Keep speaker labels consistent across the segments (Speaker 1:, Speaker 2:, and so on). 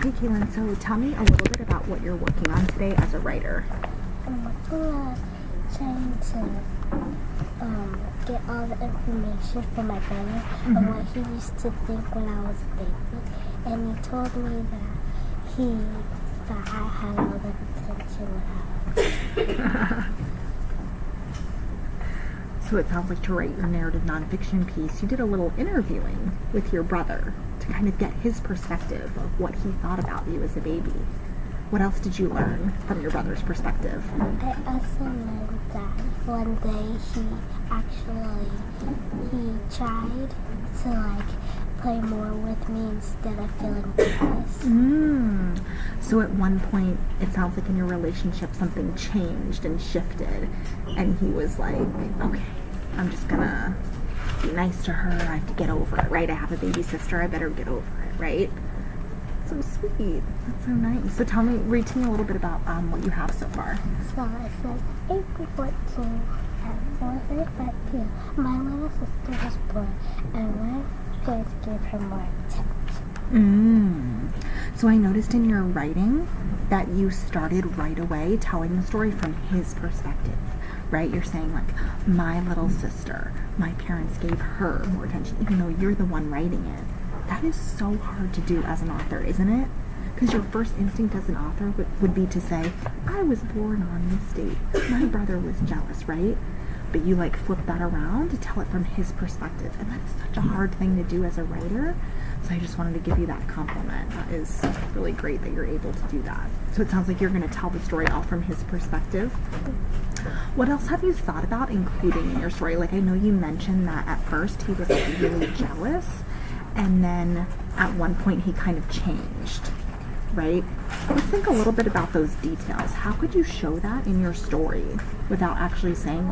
Speaker 1: Okay, Kaylin, so tell me a little bit about what you're working on today as a writer.
Speaker 2: I'm working on trying to get all the information from my brother on what he used to think when I was a baby. And he told me that I had all the potential when I was
Speaker 1: So it sounds like to write your narrative nonfiction piece, you did a little interviewing with your brother to kind of get his perspective of what he thought about you as a baby. What else did you learn from your brother's perspective?
Speaker 2: I also learned that one day he tried to play more with me instead of feeling jealous.
Speaker 1: So at one point, it sounds like in your relationship something changed and shifted, and he was like, okay, I'm just gonna be nice to her, I have to get over it, right? I have a baby sister, I better get over it, right? So sweet. That's so nice. So tell me, read to me a little bit about what you have so far.
Speaker 2: So it says, April 14th at 4:35 p.m. My little sister was born, and my parents gave her more attention.
Speaker 1: So I noticed in your writing that you started right away telling the story from his perspective, right? You're saying like, my little sister, my parents gave her more attention, even though you're the one writing it. That is so hard to do as an author, isn't it? Because your first instinct as an author would be to say, I was born on this date, my brother was jealous, right? But you flip that around to tell it from his perspective, and that's such a hard thing to do as a writer. So I just wanted to give you that compliment. That is really great that you're able to do that. So it sounds like you're going to tell the story all from his perspective. What else have you thought about including in your story? I know you mentioned that at first he was really jealous, and then at one point he kind of changed, right? Let's think a little bit about those details. How could you show that in your story without actually saying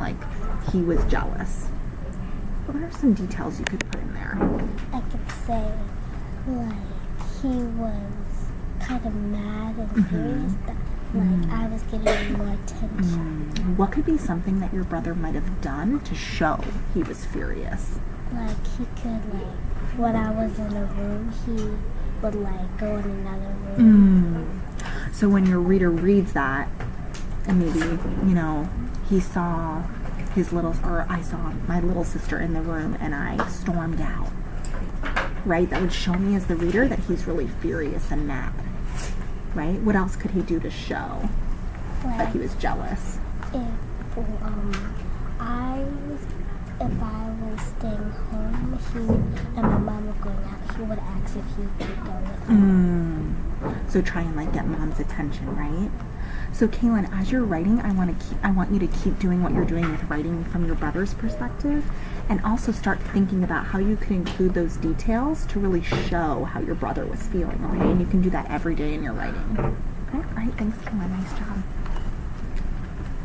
Speaker 1: he was jealous? What are some details you could put in there?
Speaker 2: I could say he was kind of mad and furious that I was getting more attention.
Speaker 1: What could be something that your brother might have done to show he was furious?
Speaker 2: He could when I was in a room, he would go in another room.
Speaker 1: So when your reader reads that, and maybe, he saw I saw my little sister in the room and I stormed out, right? That would show me as the reader that he's really furious and mad, right? What else could he do to show that he was jealous?
Speaker 2: If I was staying home, and my mom was going out, he would ask if he could go with me.
Speaker 1: So try and get mom's attention, right? So Kaylin, as you're writing, I want you to keep doing what you're doing with writing from your brother's perspective, and also start thinking about how you could include those details to really show how your brother was feeling, okay? And you can do that every day in your writing. Okay, all right, thanks Kaylin, nice job.